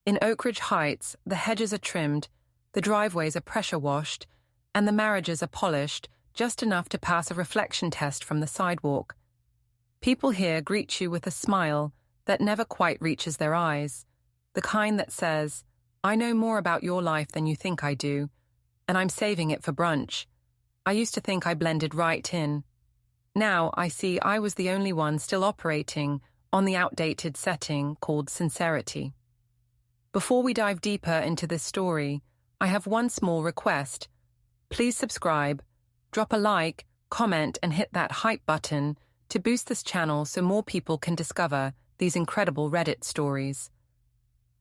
In Oakridge Heights, the hedges are trimmed, the driveways are pressure-washed, and the marriages are polished just enough to pass a reflection test from the sidewalk. People here greet you with a smile that never quite reaches their eyes, the kind that says, "I know more about your life than you think I do, and I'm saving it for brunch. I used to think I blended right in. Now I see I was the only one still operating on the outdated setting called sincerity." Before we dive deeper into this story, I have one small request. Please subscribe, drop a like, comment, and hit that hype button to boost this channel so more people can discover these incredible Reddit stories.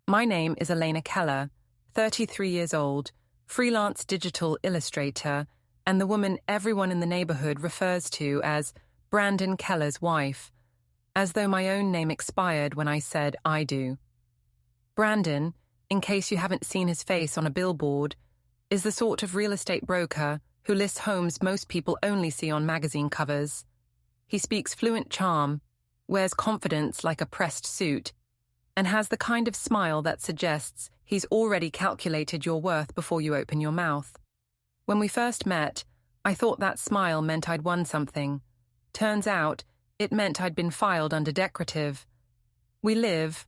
My name is Elena Keller, 33 years old, freelance digital illustrator, and the woman everyone in the neighborhood refers to as Brandon Keller's wife, as though my own name expired when I said I do. Brandon, in case you haven't seen his face on a billboard, is the sort of real estate broker who lists homes most people only see on magazine covers. He speaks fluent charm, wears confidence like a pressed suit, and has the kind of smile that suggests he's already calculated your worth before you open your mouth. When we first met, I thought that smile meant I'd won something. Turns out, it meant I'd been filed under decorative. We lived,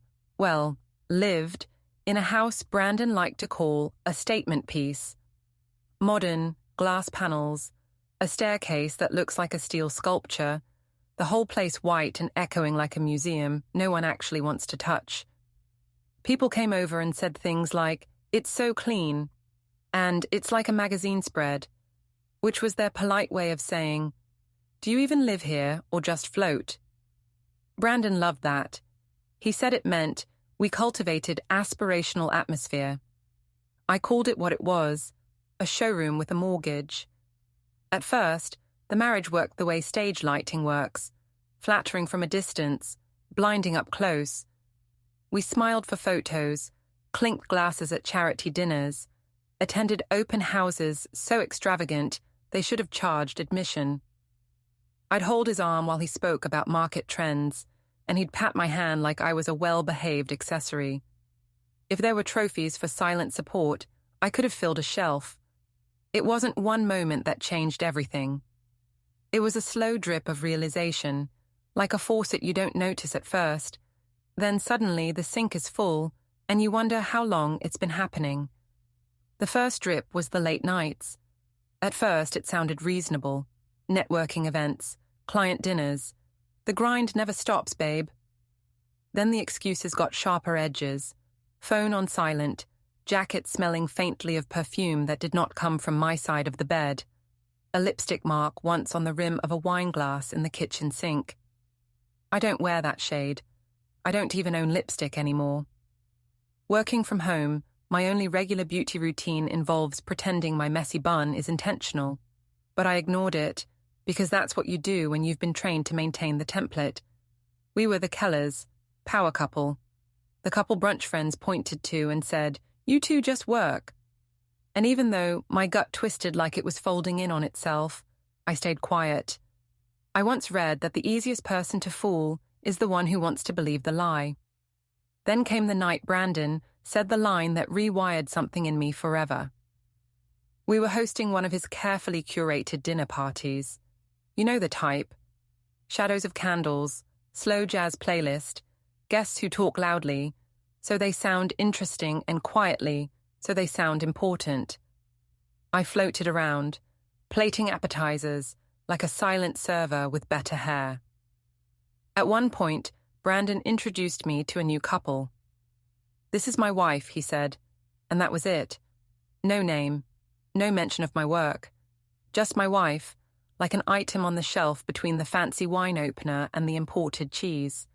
in a house Brandon liked to call a statement piece. Modern, glass panels, a staircase that looks like a steel sculpture, the whole place white and echoing like a museum no one actually wants to touch. People came over and said things like, "It's so clean," and "It's like a magazine spread," which was their polite way of saying, "Do you even live here or just float?" Brandon loved that. He said it meant we cultivated aspirational atmosphere. I called it what it was, a showroom with a mortgage. At first, the marriage worked the way stage lighting works, flattering from a distance, blinding up close. We smiled for photos, clinked glasses at charity dinners, attended open houses so extravagant they should have charged admission. I'd hold his arm while he spoke about market trends, and he'd pat my hand like I was a well-behaved accessory. If there were trophies for silent support, I could have filled a shelf. It wasn't one moment that changed everything. It was a slow drip of realization, like a faucet you don't notice at first. Then suddenly the sink is full, and you wonder how long it's been happening. The first drip was the late nights. At first it sounded reasonable. Networking events, client dinners. The grind never stops, babe. Then the excuses got sharper edges. Phone on silent, jacket smelling faintly of perfume that did not come from my side of the bed. A lipstick mark once on the rim of a wine glass in the kitchen sink. I don't wear that shade. I don't even own lipstick anymore. Working from home, my only regular beauty routine involves pretending my messy bun is intentional. But I ignored it, because that's what you do when you've been trained to maintain the template. We were the Kellers, power couple. The couple brunch friends pointed to and said, "You two just work." And even though my gut twisted like it was folding in on itself, I stayed quiet. I once read that the easiest person to fool is the one who wants to believe the lie. Then came the night Brandon said the line that rewired something in me forever. We were hosting one of his carefully curated dinner parties. You know the type. Shadows of candles, slow jazz playlist, guests who talk loudly, so they sound interesting, and quietly, so they sound important. I floated around, plating appetizers, like a silent server with better hair. At one point, Brandon introduced me to a new couple. "This is my wife," he said, and that was it. No name, no mention of my work. Just my wife, like an item on the shelf between the fancy wine opener and the imported cheese.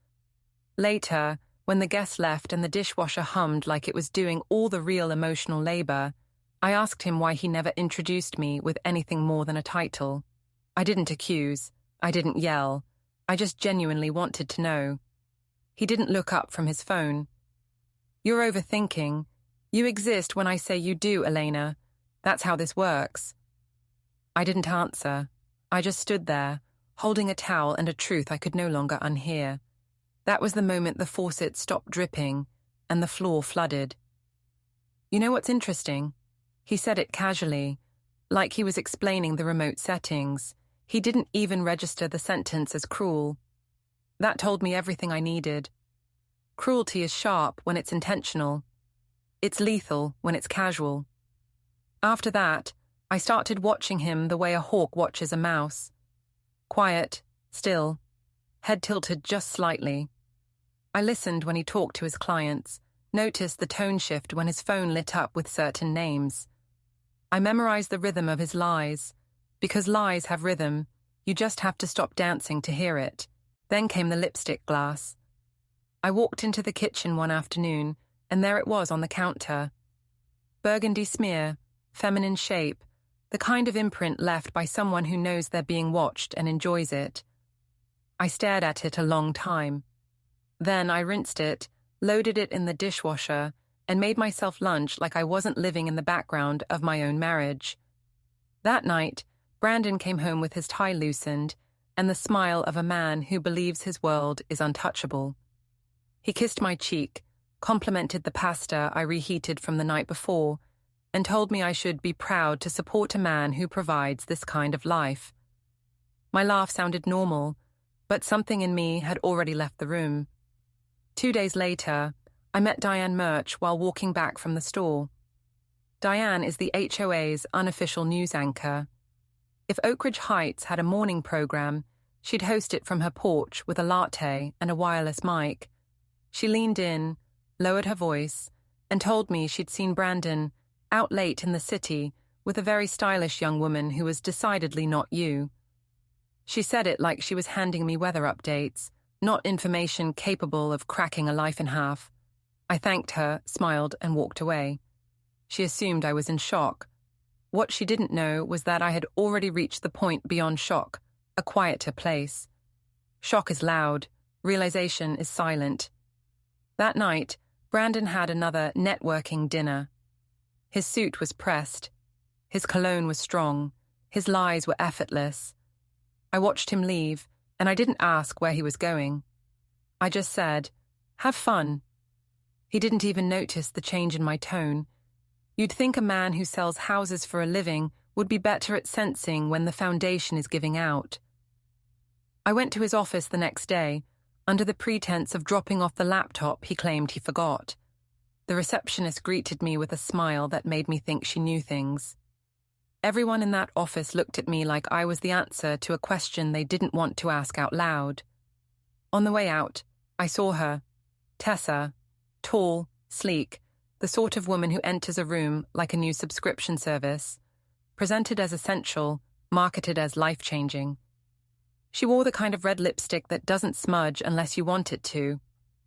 Later, when the guests left and the dishwasher hummed like it was doing all the real emotional labor, I asked him why he never introduced me with anything more than a title. I didn't accuse. I didn't yell. I just genuinely wanted to know. He didn't look up from his phone. "You're overthinking. You exist when I say you do, Elena. That's how this works." I didn't answer. I just stood there, holding a towel and a truth I could no longer unhear. That was the moment the faucet stopped dripping, and the floor flooded. "You know what's interesting?" He said it casually, like he was explaining the remote settings. He didn't even register the sentence as cruel. That told me everything I needed. Cruelty is sharp when it's intentional. It's lethal when it's casual. After that, I started watching him the way a hawk watches a mouse. Quiet, still, head tilted just slightly. I listened when he talked to his clients, noticed the tone shift when his phone lit up with certain names. I memorized the rhythm of his lies. Because lies have rhythm, you just have to stop dancing to hear it. Then came the lipstick glass. I walked into the kitchen one afternoon, and there it was on the counter. Burgundy smear, feminine shape, the kind of imprint left by someone who knows they're being watched and enjoys it. I stared at it a long time. Then I rinsed it, loaded it in the dishwasher, and made myself lunch like I wasn't living in the background of my own marriage. That night, Brandon came home with his tie loosened and the smile of a man who believes his world is untouchable. He kissed my cheek, complimented the pasta I reheated from the night before, and told me I should be proud to support a man who provides this kind of life. My laugh sounded normal, but something in me had already left the room. 2 days later, I met Diane Murch while walking back from the store. Diane is the HOA's unofficial news anchor. If Oakridge Heights had a morning program, she'd host it from her porch with a latte and a wireless mic. She leaned in, lowered her voice, and told me she'd seen Brandon out late in the city with a very stylish young woman who was decidedly not you. She said it like she was handing me weather updates, not information capable of cracking a life in half. I thanked her, smiled, and walked away. She assumed I was in shock. What she didn't know was that I had already reached the point beyond shock, a quieter place. Shock is loud, realization is silent. That night, Brandon had another networking dinner. His suit was pressed. His cologne was strong. His lies were effortless. I watched him leave, and I didn't ask where he was going. I just said, "Have fun." He didn't even notice the change in my tone. You'd think a man who sells houses for a living would be better at sensing when the foundation is giving out. I went to his office the next day, under the pretense of dropping off the laptop he claimed he forgot. The receptionist greeted me with a smile that made me think she knew things. Everyone in that office looked at me like I was the answer to a question they didn't want to ask out loud. On the way out, I saw her, Tessa, tall, sleek, the sort of woman who enters a room like a new subscription service, presented as essential, marketed as life-changing. She wore the kind of red lipstick that doesn't smudge unless you want it to.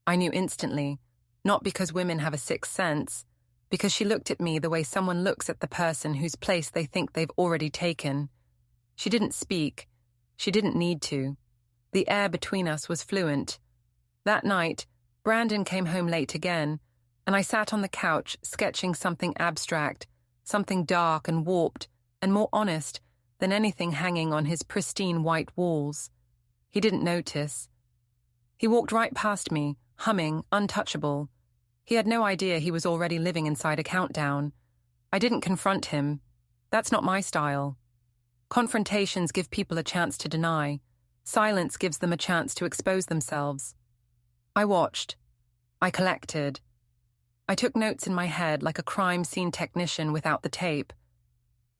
I knew instantly, not because women have a sixth sense, because she looked at me the way someone looks at the person whose place they think they've already taken. She didn't speak. She didn't need to. The air between us was fluent. That night, Brandon came home late again, and I sat on the couch sketching something abstract, something dark and warped, and more honest than anything hanging on his pristine white walls. He didn't notice. He walked right past me, humming, untouchable. He had no idea he was already living inside a countdown. I didn't confront him. That's not my style. Confrontations give people a chance to deny. Silence gives them a chance to expose themselves. I watched. I collected. I took notes in my head like a crime scene technician without the tape.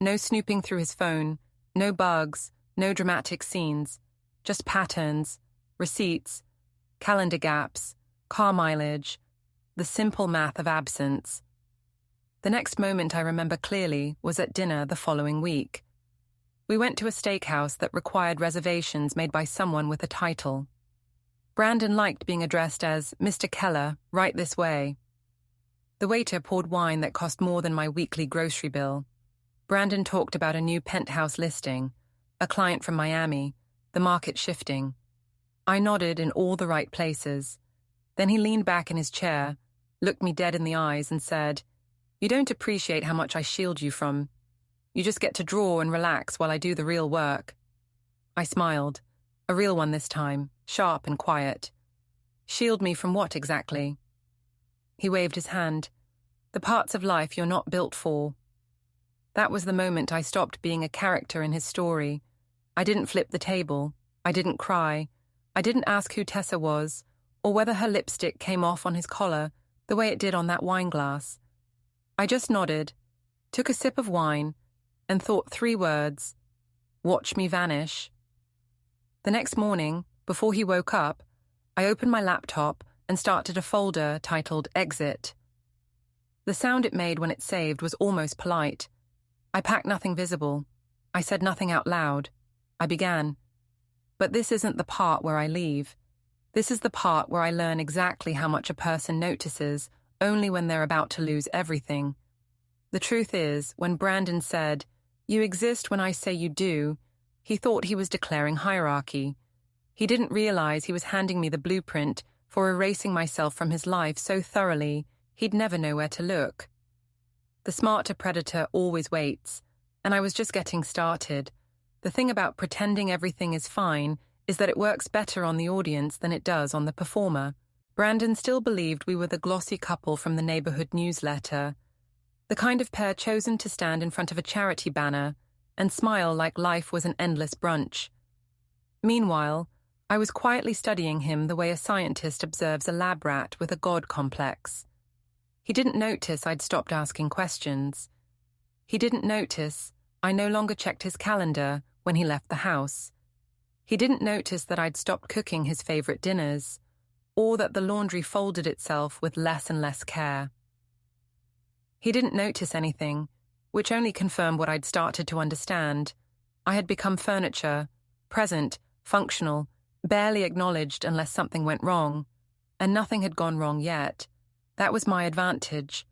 No snooping through his phone, no bugs, no dramatic scenes, just patterns, receipts, calendar gaps, car mileage, the simple math of absence. The next moment I remember clearly was at dinner the following week. We went to a steakhouse that required reservations made by someone with a title. Brandon liked being addressed as Mr. Keller, right this way. The waiter poured wine that cost more than my weekly grocery bill. Brandon talked about a new penthouse listing, a client from Miami, the market shifting. I nodded in all the right places. Then he leaned back in his chair, looked me dead in the eyes and said, "You don't appreciate how much I shield you from. You just get to draw and relax while I do the real work." I smiled, a real one this time, sharp and quiet. Shield me from what exactly? He waved his hand. The parts of life you're not built for. That was the moment I stopped being a character in his story. I didn't flip the table. I didn't cry. I didn't ask who Tessa was, or whether her lipstick came off on his collar the way it did on that wine glass. I just nodded, took a sip of wine, and thought 3 words: watch me vanish. The next morning, before he woke up, I opened my laptop and started a folder titled Exit. The sound it made when it saved was almost polite. I packed nothing visible. I said nothing out loud. I began. But this isn't the part where I leave. This is the part where I learn exactly how much a person notices only when they're about to lose everything. The truth is, when Brandon said, "You exist when I say you do," he thought he was declaring hierarchy. He didn't realize he was handing me the blueprint for erasing myself from his life so thoroughly he'd never know where to look. The smarter predator always waits, and I was just getting started. The thing about pretending everything is fine is that it works better on the audience than it does on the performer. Brandon still believed we were the glossy couple from the neighborhood newsletter, the kind of pair chosen to stand in front of a charity banner and smile like life was an endless brunch. Meanwhile, I was quietly studying him the way a scientist observes a lab rat with a god complex. He didn't notice I'd stopped asking questions. He didn't notice I no longer checked his calendar when he left the house. He didn't notice that I'd stopped cooking his favorite dinners, or that the laundry folded itself with less and less care. He didn't notice anything, which only confirmed what I'd started to understand. I had become furniture, present, functional, barely acknowledged unless something went wrong, and nothing had gone wrong yet. That was my advantage.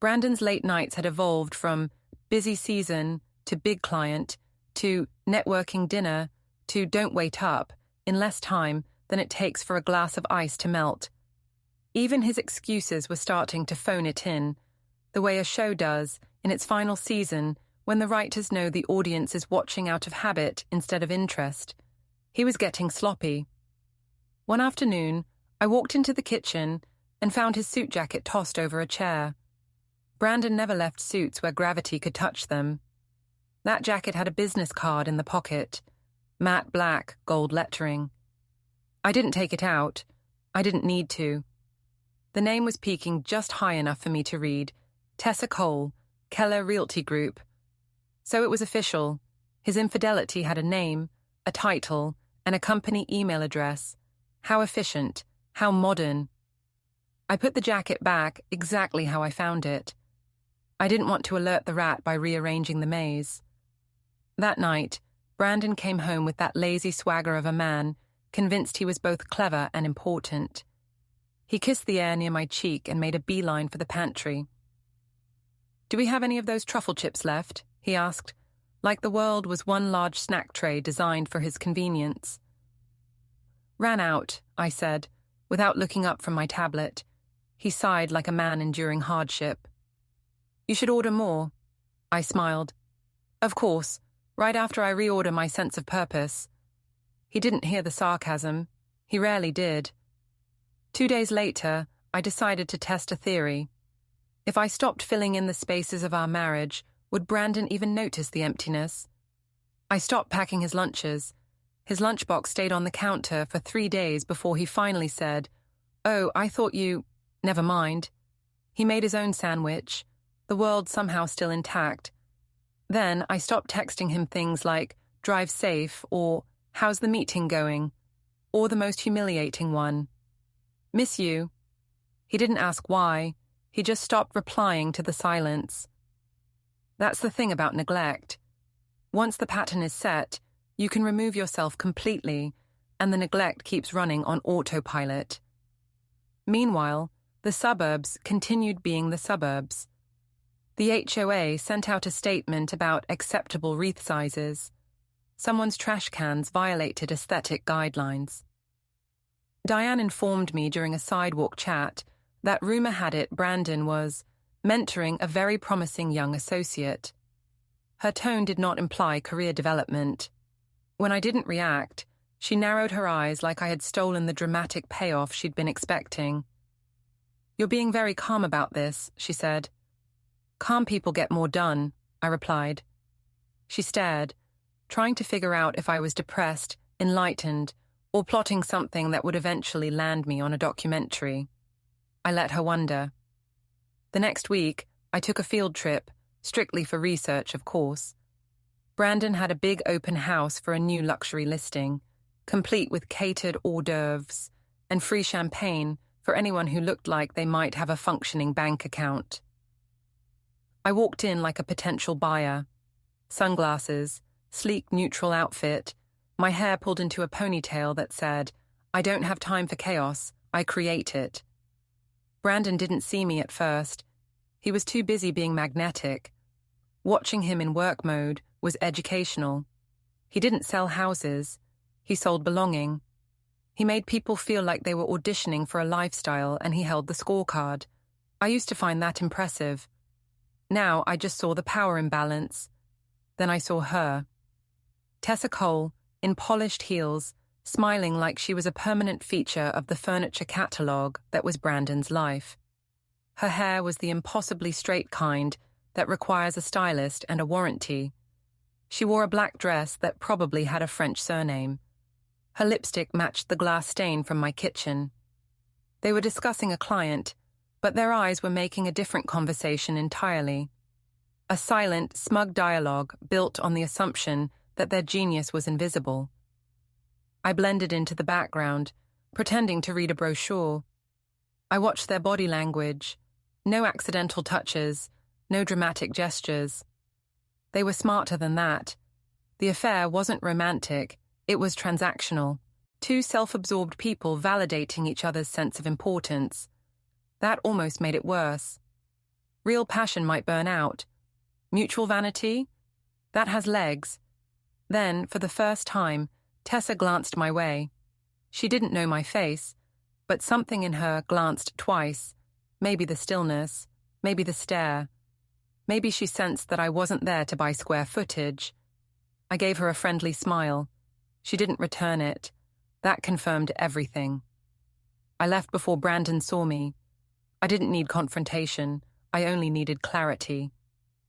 Brandon's late nights had evolved from busy season to big client to networking dinner to don't wait up in less time than it takes for a glass of ice to melt. Even his excuses were starting to phone it in, the way a show does in its final season when the writers know the audience is watching out of habit instead of interest. He was getting sloppy. One afternoon, I walked into the kitchen and found his suit jacket tossed over a chair. Brandon never left suits where gravity could touch them. That jacket had a business card in the pocket, matte black, gold lettering. I didn't take it out. I didn't need to. The name was peaking just high enough for me to read, Tessa Cole, Keller Realty Group. So it was official. His infidelity had a name, a title, and a company email address. How efficient, how modern. I put the jacket back exactly how I found it. I didn't want to alert the rat by rearranging the maze. That night, Brandon came home with that lazy swagger of a man, convinced he was both clever and important. He kissed the air near my cheek and made a beeline for the pantry. "Do we have any of those truffle chips left?" he asked, like the world was one large snack tray designed for his convenience. "Ran out," I said, without looking up from my tablet. He sighed like a man enduring hardship. "You should order more." I smiled. "Of course, right after I reorder my sense of purpose." He didn't hear the sarcasm. He rarely did. 2 days later, I decided to test a theory. If I stopped filling in the spaces of our marriage, would Brandon even notice the emptiness? I stopped packing his lunches. His lunchbox stayed on the counter for 3 days before he finally said, "Oh, I thought you—" Never mind. He made his own sandwich, the world somehow still intact. Then I stopped texting him things like, "Drive safe," or "How's the meeting going?" or the most humiliating one, "Miss you." He didn't ask why. He just stopped replying to the silence. That's the thing about neglect. Once the pattern is set, you can remove yourself completely, and the neglect keeps running on autopilot. Meanwhile, the suburbs continued being the suburbs. The HOA sent out a statement about acceptable wreath sizes. Someone's trash cans violated aesthetic guidelines. Diane informed me during a sidewalk chat that rumor had it Brandon was mentoring a very promising young associate. Her tone did not imply career development. When I didn't react, she narrowed her eyes like I had stolen the dramatic payoff she'd been expecting. "You're being very calm about this," she said. "Calm people get more done," I replied. She stared, trying to figure out if I was depressed, enlightened, or plotting something that would eventually land me on a documentary. I let her wonder. The next week, I took a field trip, strictly for research, of course. Brandon had a big open house for a new luxury listing, complete with catered hors d'oeuvres and free champagne for anyone who looked like they might have a functioning bank account. I walked in like a potential buyer. Sunglasses, sleek neutral outfit, my hair pulled into a ponytail that said, "I don't have time for chaos, I create it." Brandon didn't see me at first. He was too busy being magnetic. Watching him in work mode was educational. He didn't sell houses. He sold belonging. He made people feel like they were auditioning for a lifestyle, and he held the scorecard. I used to find that impressive. Now I just saw the power imbalance. Then I saw her. Tessa Cole, in polished heels, smiling like she was a permanent feature of the furniture catalogue that was Brandon's life. Her hair was the impossibly straight kind that requires a stylist and a warranty. She wore a black dress that probably had a French surname. Her lipstick matched the glass stain from my kitchen. They were discussing a client, but their eyes were making a different conversation entirely. A silent, smug dialogue built on the assumption that their genius was invisible. I blended into the background, pretending to read a brochure. I watched their body language. No accidental touches, no dramatic gestures. They were smarter than that. The affair wasn't romantic, it was transactional. Two self-absorbed people validating each other's sense of importance. That almost made it worse. Real passion might burn out. Mutual vanity? That has legs. Then, for the first time, Tessa glanced my way. She didn't know my face, but something in her glanced twice. Maybe the stillness, maybe the stare. Maybe she sensed that I wasn't there to buy square footage. I gave her a friendly smile. She didn't return it. That confirmed everything. I left before Brandon saw me. I didn't need confrontation. I only needed clarity.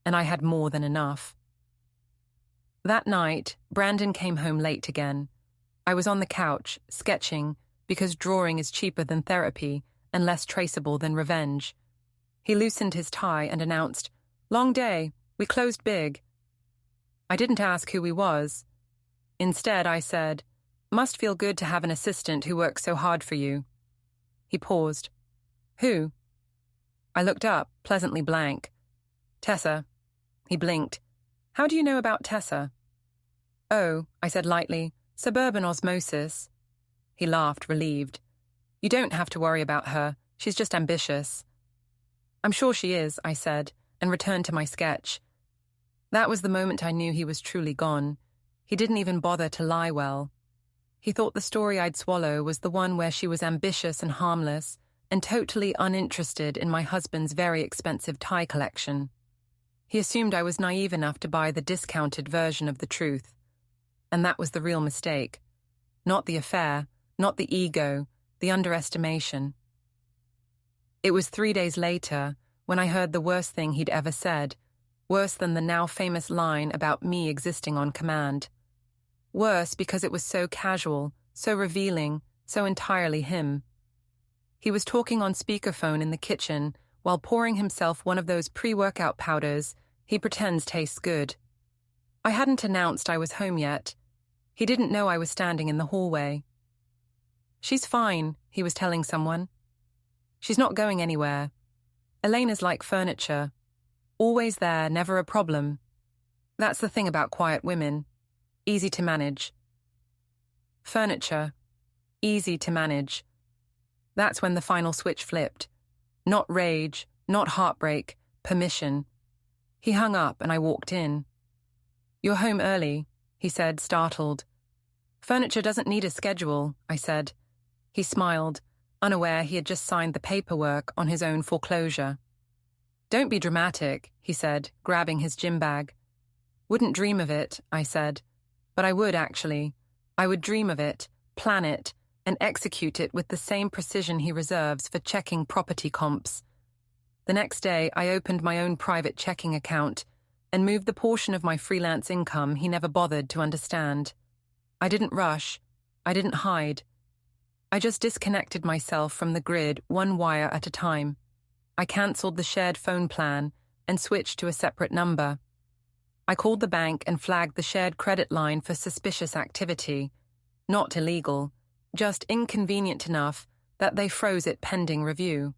And I had more than enough. That night, Brandon came home late again. I was on the couch, sketching, because drawing is cheaper than therapy and less traceable than revenge. He loosened his tie and announced, "Long day. We closed big." I didn't ask who he was. Instead, I said, "Must feel good to have an assistant who works so hard for you." He paused. "Who?" I looked up, pleasantly blank. "Tessa." He blinked. "How do you know about Tessa?" "Oh," I said lightly, "suburban osmosis." He laughed, relieved. "You don't have to worry about her. She's just ambitious." "I'm sure she is," I said, and returned to my sketch. That was the moment I knew he was truly gone. He didn't even bother to lie well. He thought the story I'd swallow was the one where she was ambitious and harmless, and totally uninterested in my husband's very expensive tie collection. He assumed I was naive enough to buy the discounted version of the truth. And that was the real mistake. Not the affair, not the ego, the underestimation. It was 3 days later when I heard the worst thing he'd ever said, worse than the now famous line about me existing on command. Worse because it was so casual, so revealing, so entirely him. He was talking on speakerphone in the kitchen while pouring himself one of those pre-workout powders he pretends tastes good. I hadn't announced I was home yet. He didn't know I was standing in the hallway. "She's fine," he was telling someone. "She's not going anywhere. Elena's like furniture. Always there, never a problem. That's the thing about quiet women. Easy to manage." Furniture. Easy to manage. That's when the final switch flipped. Not rage, not heartbreak, permission. He hung up and I walked in. "You're home early," he said, startled. "Furniture doesn't need a schedule," I said. He smiled, unaware he had just signed the paperwork on his own foreclosure. "Don't be dramatic," he said, grabbing his gym bag. "Wouldn't dream of it," I said. "But I would, actually. I would dream of it, plan it, and execute it with the same precision he reserves for checking property comps. The next day, I opened my own private checking account and moved the portion of my freelance income he never bothered to understand. I didn't rush. I didn't hide. I just disconnected myself from the grid one wire at a time. I cancelled the shared phone plan and switched to a separate number. I called the bank and flagged the shared credit line for suspicious activity. Not illegal, just inconvenient enough that they froze it pending review.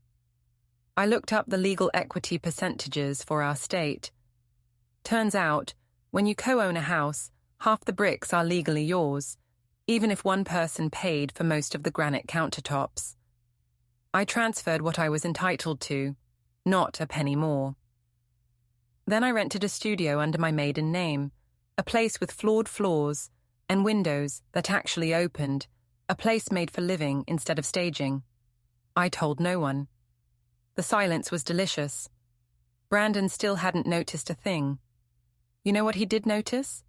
I looked up the legal equity percentages for our state. Turns out, when you co-own a house, half the bricks are legally yours, even if one person paid for most of the granite countertops. I transferred what I was entitled to, not a penny more. Then I rented a studio under my maiden name, a place with floored floors and windows that actually opened, a place made for living instead of staging. I told no one. The silence was delicious. Brandon still hadn't noticed a thing. You know what he did notice?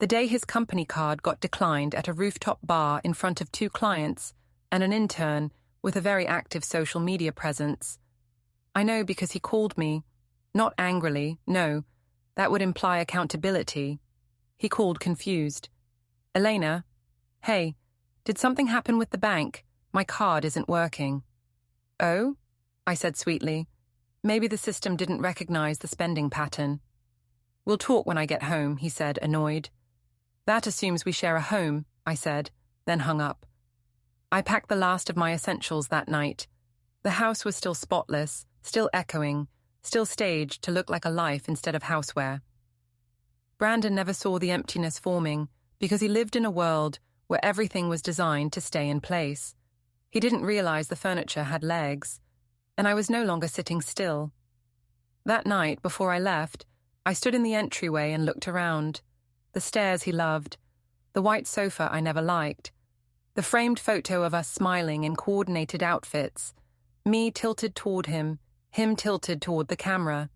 The day his company card got declined at a rooftop bar in front of 2 clients and an intern with a very active social media presence. I know because he called me, not angrily, no, that would imply accountability. He called confused. Elena, hey, did something happen with the bank? My card isn't working. Oh? I said sweetly. Maybe the system didn't recognize the spending pattern. We'll talk when I get home, he said, annoyed. That assumes we share a home, I said, then hung up. I packed the last of my essentials that night. The house was still spotless, still echoing, still staged to look like a life instead of houseware. Brandon never saw the emptiness forming because he lived in a world where everything was designed to stay in place. He didn't realize the furniture had legs, and I was no longer sitting still. That night, before I left, I stood in the entryway and looked around. The stairs he loved, the white sofa I never liked, the framed photo of us smiling in coordinated outfits, me tilted toward him tilted toward the camera.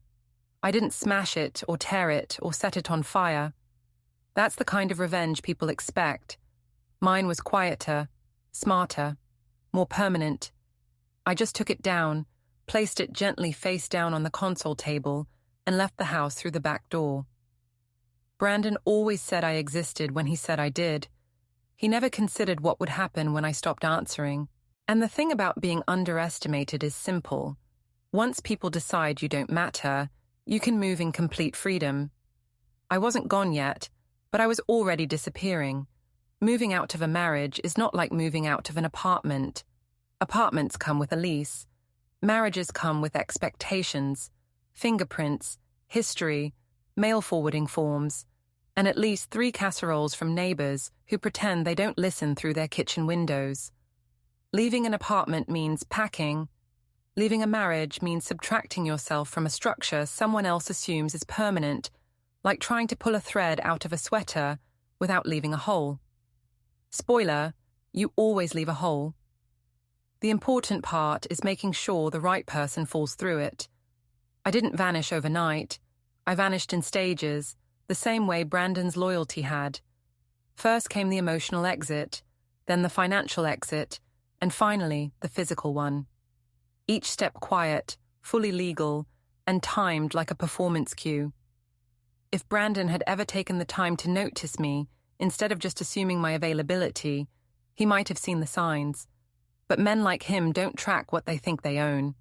I didn't smash it or tear it or set it on fire. That's the kind of revenge people expect. Mine was quieter, smarter, more permanent. I just took it down, placed it gently face down on the console table, and left the house through the back door. Brandon always said I existed when he said I did. He never considered what would happen when I stopped answering. And the thing about being underestimated is simple. Once people decide you don't matter, you can move in complete freedom. I wasn't gone yet, but I was already disappearing. Moving out of a marriage is not like moving out of an apartment. Apartments come with a lease. Marriages come with expectations, fingerprints, history, mail forwarding forms, and at least 3 casseroles from neighbors who pretend they don't listen through their kitchen windows. Leaving an apartment means packing. Leaving a marriage means subtracting yourself from a structure someone else assumes is permanent, like trying to pull a thread out of a sweater without leaving a hole. Spoiler, you always leave a hole. The important part is making sure the right person falls through it. I didn't vanish overnight. I vanished in stages, the same way Brandon's loyalty had. First came the emotional exit, then the financial exit, and finally the physical one. Each step quiet, fully legal, and timed like a performance cue. If Brandon had ever taken the time to notice me, instead of just assuming my availability, he might have seen the signs. But men like him don't track what they think they own.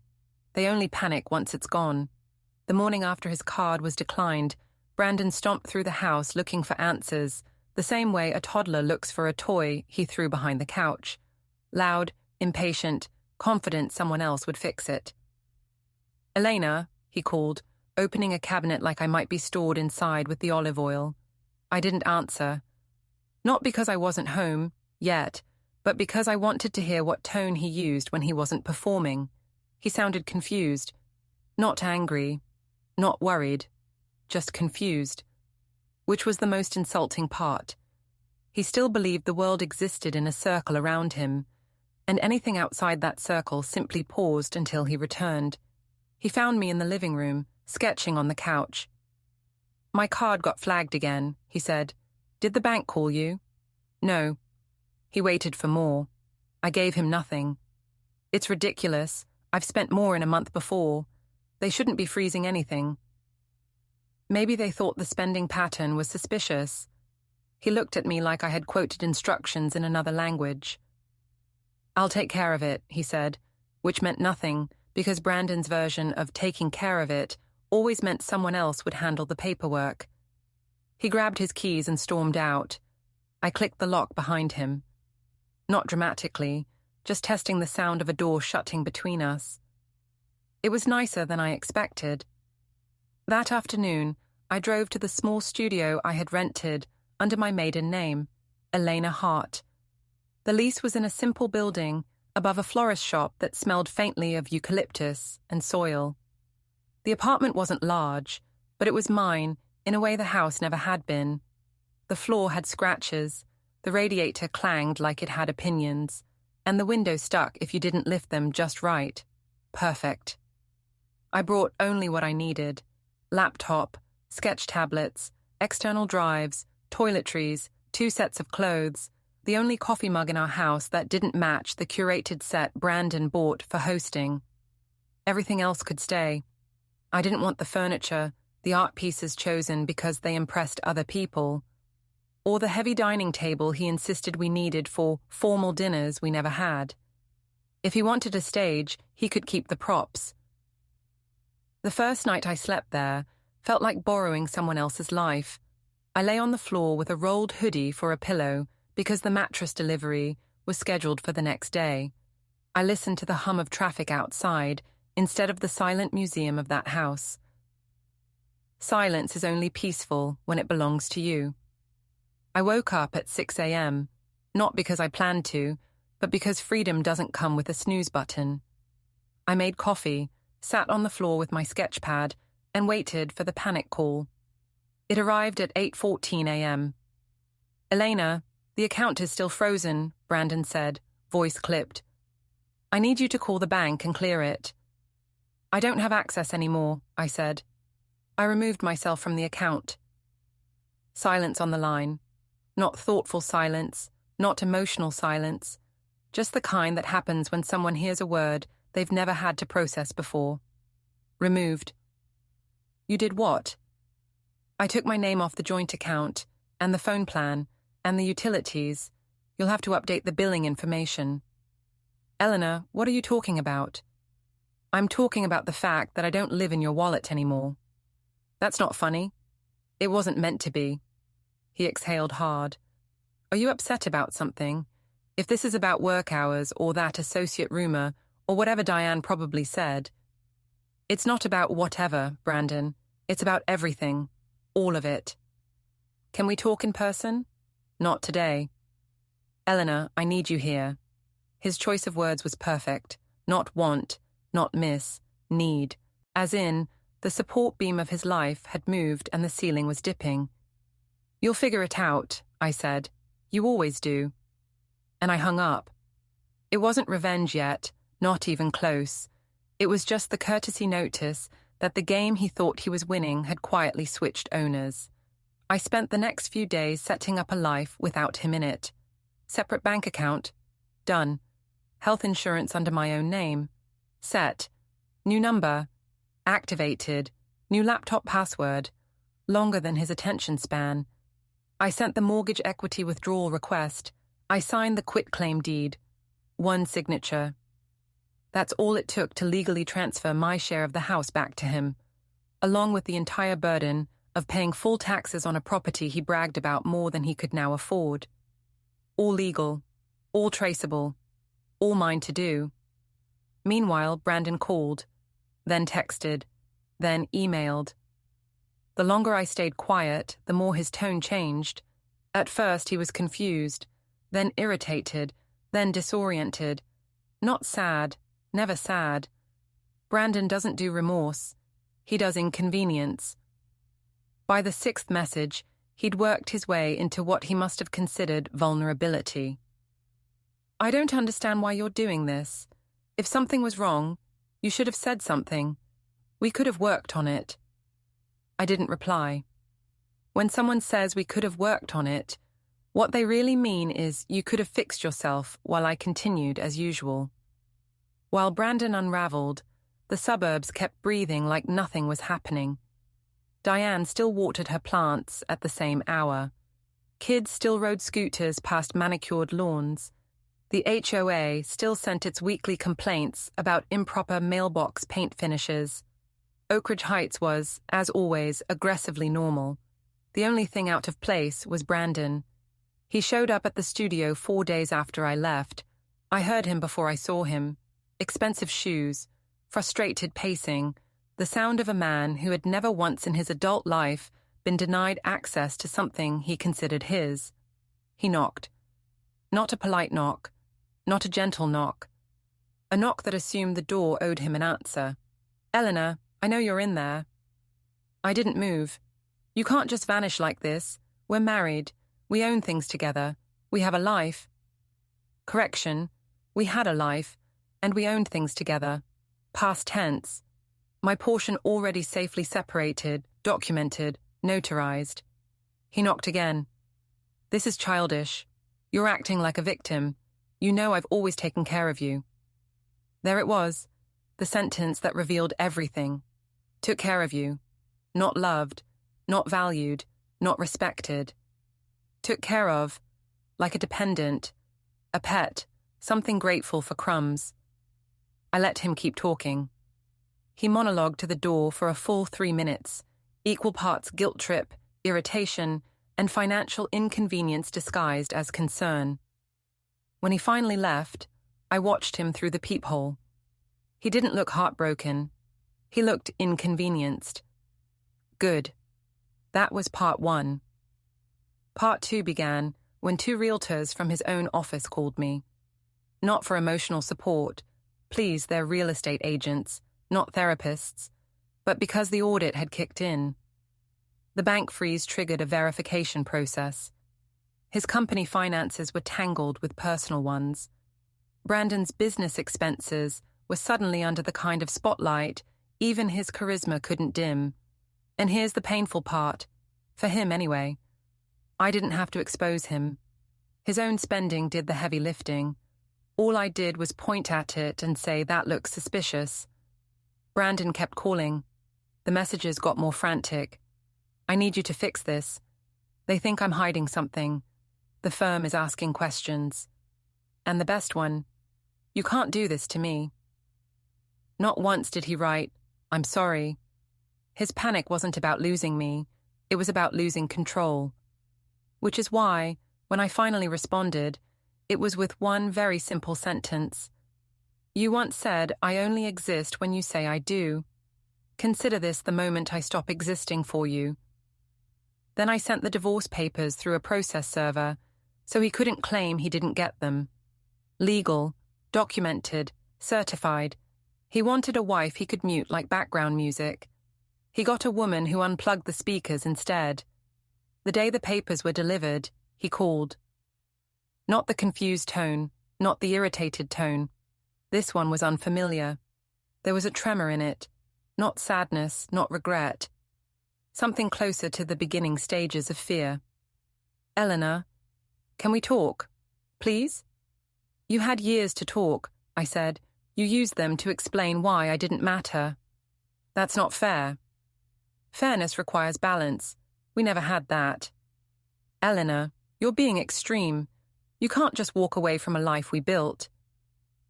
They only panic once it's gone. The morning after his card was declined, Brandon stomped through the house looking for answers, the same way a toddler looks for a toy he threw behind the couch. Loud, impatient, confident someone else would fix it. Elena, he called, opening a cabinet like I might be stored inside with the olive oil. I didn't answer. Not because I wasn't home, yet, but because I wanted to hear what tone he used when he wasn't performing. He sounded confused. Not angry, not worried, just confused. Which was the most insulting part. He still believed the world existed in a circle around him, and anything outside that circle simply paused until he returned. He found me in the living room, sketching on the couch. My card got flagged again, he said. Did the bank call you? No. He waited for more. I gave him nothing. It's ridiculous. I've spent more in a month before. They shouldn't be freezing anything. Maybe they thought the spending pattern was suspicious. He looked at me like I had quoted instructions in another language. "I'll take care of it," he said, which meant nothing because Brandon's version of taking care of it always meant someone else would handle the paperwork. He grabbed his keys and stormed out. I clicked the lock behind him. Not dramatically, just testing the sound of a door shutting between us. It was nicer than I expected. That afternoon, I drove to the small studio I had rented under my maiden name, Elena Hart. The lease was in a simple building above a florist shop that smelled faintly of eucalyptus and soil. The apartment wasn't large, but it was mine in a way the house never had been. The floor had scratches, the radiator clanged like it had opinions, and the window stuck if you didn't lift them just right. Perfect. I brought only what I needed: laptop, sketch tablets, external drives, toiletries, 2 sets of clothes, the only coffee mug in our house that didn't match the curated set Brandon bought for hosting. Everything else could stay. I didn't want the furniture, the art pieces chosen because they impressed other people, or the heavy dining table he insisted we needed for formal dinners we never had. If he wanted a stage, he could keep the props. The first night I slept there felt like borrowing someone else's life. I lay on the floor with a rolled hoodie for a pillow because the mattress delivery was scheduled for the next day. I listened to the hum of traffic outside instead of the silent museum of that house. Silence is only peaceful when it belongs to you. I woke up at 6 a.m., not because I planned to, but because freedom doesn't come with a snooze button. I made coffee, sat on the floor with my sketch pad, and waited for the panic call. It arrived at 8:14 a.m. "Elena, the account is still frozen," Brandon said, voice clipped. "I need you to call the bank and clear it." "I don't have access anymore," I said. I removed myself from the account. Silence on the line. Not thoughtful silence, not emotional silence, just the kind that happens when someone hears a word they've never had to process before. Removed. "You did what?" "I took my name off the joint account, and the phone plan, and the utilities. You'll have to update the billing information." "Elena, what are you talking about?" "I'm talking about the fact that I don't live in your wallet anymore." "That's not funny." "It wasn't meant to be." He exhaled hard. "Are you upset about something? If this is about work hours or that associate rumor or whatever Diane probably said." "It's not about whatever, Brandon. It's about everything. All of it." "Can we talk in person?" "Not today." "Elena, I need you here." His choice of words was perfect. Not want, not miss, need. As in, the support beam of his life had moved and the ceiling was dipping. "You'll figure it out," I said. "You always do." And I hung up. It wasn't revenge yet, not even close. It was just the courtesy notice that the game he thought he was winning had quietly switched owners. I spent the next few days setting up a life without him in it. Separate bank account? Done. Health insurance under my own name? Set. New number? Activated. New laptop password? Longer than his attention span. I sent the mortgage equity withdrawal request. I signed the quitclaim deed. One signature. That's all it took to legally transfer my share of the house back to him, along with the entire burden of paying full taxes on a property he bragged about more than he could now afford. All legal, all traceable, all mine to do. Meanwhile, Brandon called, then texted, then emailed. The longer I stayed quiet, the more his tone changed. At first he was confused, then irritated, then disoriented. Not sad, never sad. Brandon doesn't do remorse. He does inconvenience. By the 6th message, he'd worked his way into what he must have considered vulnerability. "I don't understand why you're doing this. If something was wrong, you should have said something. We could have worked on it." I didn't reply. When someone says we could have worked on it, What they really mean is you could have fixed yourself while I continued as usual. While Brandon unraveled, the suburbs kept breathing like nothing was happening. Diane still watered her plants at the same hour. Kids still rode scooters past manicured lawns. The HOA still sent its weekly complaints about improper mailbox paint finishes. Oakridge Heights was, as always, aggressively normal. The only thing out of place was Brandon. He showed up at the studio 4 days after I left. I heard him before I saw him. Expensive shoes, frustrated pacing, the sound of a man who had never once in his adult life been denied access to something he considered his. He knocked. Not a polite knock, not a gentle knock. A knock that assumed the door owed him an answer. "Elena, I know you're in there." I didn't move. "You can't just vanish like this. We're married. We own things together. We have a life." Correction, we had a life, and we owned things together. Past tense. My portion already safely separated, documented, notarized. He knocked again. "This is childish. You're acting like a victim. You know I've always taken care of you." There it was, the sentence that revealed everything. Took care of you. Not loved, not valued, not respected. Took care of, like a dependent, a pet, something grateful for crumbs. I let him keep talking. He monologued to the door for a full 3 minutes, equal parts guilt trip, irritation, and financial inconvenience disguised as concern. When he finally left, I watched him through the peephole. He didn't look heartbroken. He looked inconvenienced. Good. That was part 1. Part 2 began when 2 realtors from his own office called me. Not for emotional support. Please, they're real estate agents, not therapists, but because the audit had kicked in. The bank freeze triggered a verification process. His company finances were tangled with personal ones. Brandon's business expenses were suddenly under the kind of spotlight even his charisma couldn't dim. And here's the painful part, for him anyway. I didn't have to expose him. His own spending did the heavy lifting. All I did was point at it and say, "That looks suspicious." Brandon kept calling. The messages got more frantic. "I need you to fix this. They think I'm hiding something. The firm is asking questions." And the best one, "You can't do this to me." Not once did he write, "I'm sorry." His panic wasn't about losing me. It was about losing control. Which is why, when I finally responded, it was with one very simple sentence. "You once said, I only exist when you say I do. Consider this the moment I stop existing for you." Then I sent the divorce papers through a process server, so he couldn't claim he didn't get them. Legal, documented, certified. He wanted a wife he could mute like background music. He got a woman who unplugged the speakers instead. The day the papers were delivered, he called. Not the confused tone, not the irritated tone. This one was unfamiliar. There was a tremor in it, not sadness, not regret. Something closer to the beginning stages of fear. "Elena, can we talk? Please?" "You had years to talk," I said. "You used them to explain why I didn't matter." "That's not fair." "Fairness requires balance. We never had that." "Elena, you're being extreme. You can't just walk away from a life we built."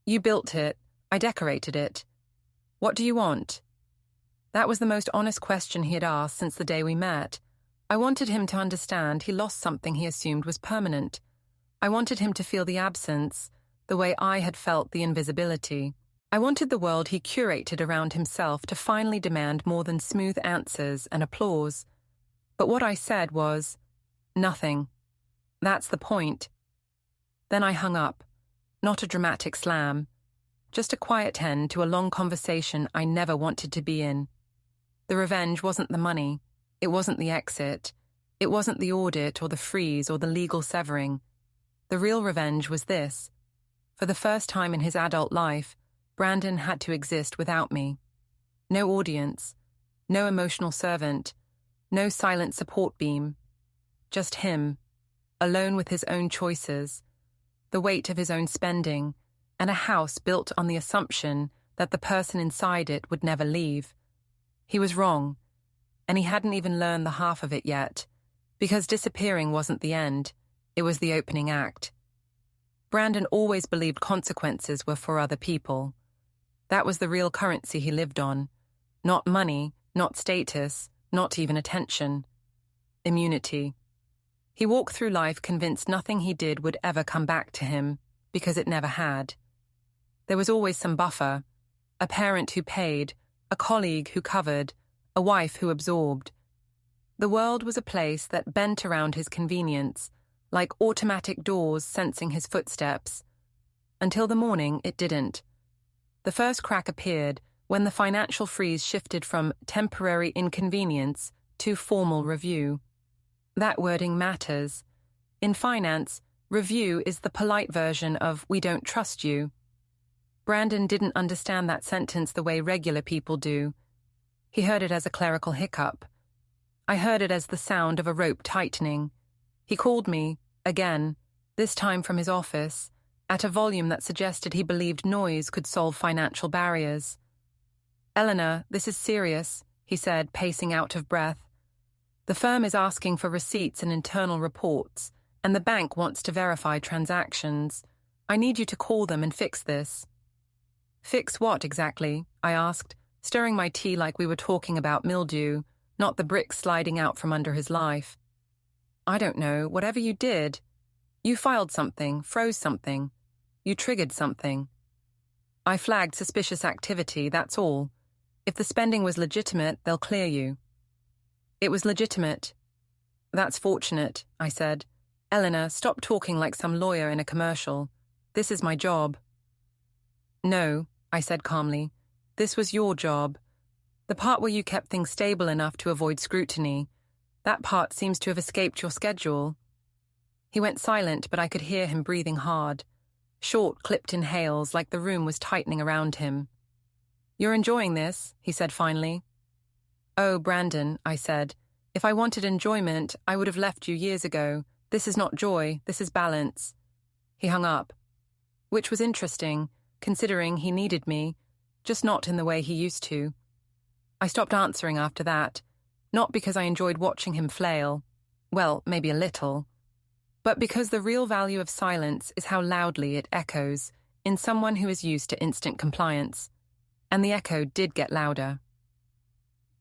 "You built it. I decorated it. What do you want?" That was the most honest question he had asked since the day we met. I wanted him to understand he lost something he assumed was permanent. I wanted him to feel the absence, the way I had felt the invisibility. I wanted the world he curated around himself to finally demand more than smooth answers and applause. But what I said was, "Nothing. That's the point." Then I hung up. Not a dramatic slam. Just a quiet end to a long conversation I never wanted to be in. The revenge wasn't the money. It wasn't the exit. It wasn't the audit or the freeze or the legal severing. The real revenge was this. For the first time in his adult life, Brandon had to exist without me. No audience. No emotional servant. No silent support beam. Just him. alone with his own choices, the weight of his own spending, and a house built on the assumption that the person inside it would never leave. He was wrong, and he hadn't even learned the half of it yet, because disappearing wasn't the end, it was the opening act. Brandon always believed consequences were for other people. That was the real currency he lived on. Not money, not status, not even attention. Immunity. He walked through life convinced nothing he did would ever come back to him, because it never had. There was always some buffer, a parent who paid, a colleague who covered, a wife who absorbed. The world was a place that bent around his convenience, like automatic doors sensing his footsteps. Until the morning, it didn't. The first crack appeared when the financial freeze shifted from temporary inconvenience to formal review. That wording matters. In finance, review is the polite version of "we don't trust you." Brandon didn't understand that sentence the way regular people do. He heard it as a clerical hiccup. I heard it as the sound of a rope tightening. He called me, again, this time from his office, at a volume that suggested he believed noise could solve financial barriers. "Elena, this is serious," he said, pacing out of breath. "The firm is asking for receipts and internal reports, and the bank wants to verify transactions. I need you to call them and fix this." "Fix what exactly?" I asked, stirring my tea like we were talking about mildew, not the bricks sliding out from under his life. "I don't know, whatever you did. You filed something, froze something. You triggered something." "I flagged suspicious activity, that's all. If the spending was legitimate, they'll clear you." "It was legitimate." "That's fortunate," I said. "Elena, stop talking like some lawyer in a commercial. This is my job." "No," I said calmly. "This was your job. The part where you kept things stable enough to avoid scrutiny. That part seems to have escaped your schedule." He went silent, but I could hear him breathing hard. Short, clipped inhales, like the room was tightening around him. "You're enjoying this," he said finally. "Oh, Brandon," I said. "If I wanted enjoyment, I would have left you years ago. This is not joy, this is balance." He hung up. Which was interesting, considering he needed me, just not in the way he used to. I stopped answering after that, not because I enjoyed watching him flail. Well, maybe a little. But because the real value of silence is how loudly it echoes in someone who is used to instant compliance. And the echo did get louder.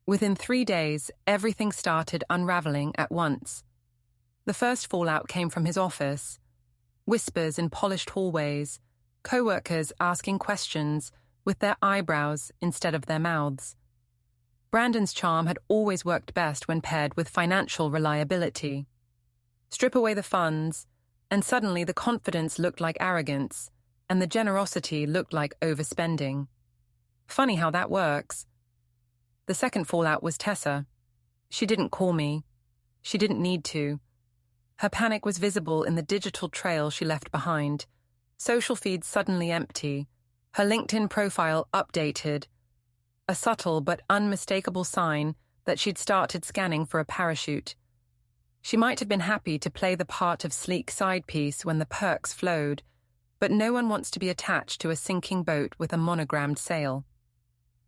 Within 3 days, everything started unraveling at once. The first fallout came from his office. Whispers in polished hallways, co-workers asking questions with their eyebrows instead of their mouths. Brandon's charm had always worked best when paired with financial reliability. Strip away the funds, and suddenly the confidence looked like arrogance, and the generosity looked like overspending. Funny how that works. The second fallout was Tessa. She didn't call me. She didn't need to. Her panic was visible in the digital trail she left behind. Social feeds suddenly empty. Her LinkedIn profile updated. A subtle but unmistakable sign that she'd started scanning for a parachute. She might have been happy to play the part of sleek side piece when the perks flowed, but no one wants to be attached to a sinking boat with a monogrammed sail.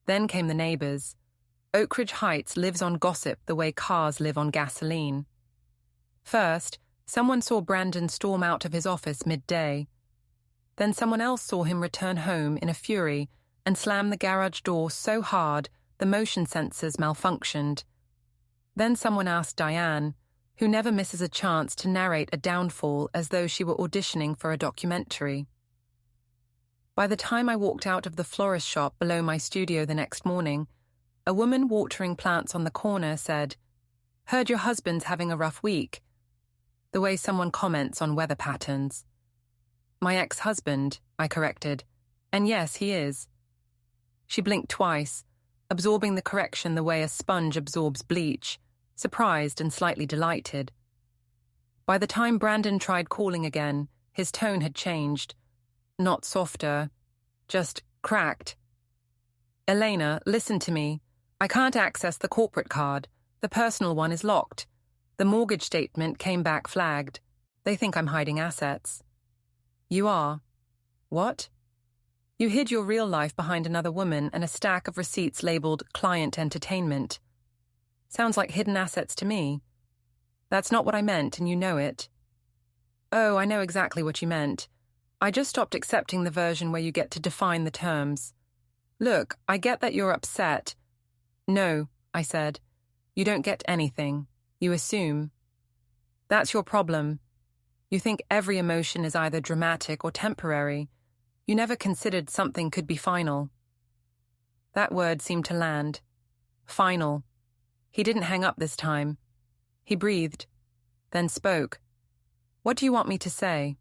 Then came the neighbors. Oakridge Heights lives on gossip the way cars live on gasoline. First, someone saw Brandon storm out of his office midday. Then someone else saw him return home in a fury and slam the garage door so hard the motion sensors malfunctioned. Then someone asked Diane, who never misses a chance to narrate a downfall as though she were auditioning for a documentary. By the time I walked out of the florist shop below my studio the next morning, a woman watering plants on the corner said, "Heard your husband's having a rough week." The way someone comments on weather patterns. "My ex-husband," I corrected. "And yes, he is." She blinked twice, absorbing the correction the way a sponge absorbs bleach, surprised and slightly delighted. By the time Brandon tried calling again, his tone had changed. Not softer, just cracked. "Elena, listen to me. I can't access the corporate card. The personal one is locked. The mortgage statement came back flagged." They think I'm hiding assets. You are. What? You hid your real life behind another woman and a stack of receipts labeled client entertainment. Sounds like hidden assets to me. That's not what I meant, and you know it. Oh, I know exactly what you meant. I just stopped accepting the version where you get to define the terms. Look, I get that you're upset. No, I said. You don't get anything. You assume. That's your problem. You think every emotion is either dramatic or temporary. You never considered something could be final. That word seemed to land. Final. He didn't hang up this time. He breathed, then spoke. What do you want me to say?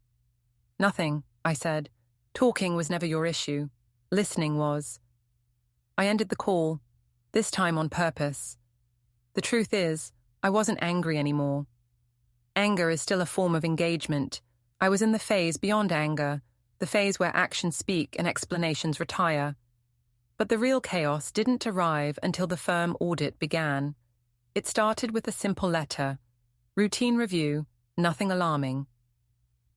Nothing, I said. Talking was never your issue. Listening was. I ended the call, this time on purpose. The truth is, I wasn't angry anymore. Anger is still a form of engagement. I was in the phase beyond anger, the phase where actions speak and explanations retire. But the real chaos didn't arrive until the firm audit began. It started with a simple letter. Routine review, nothing alarming.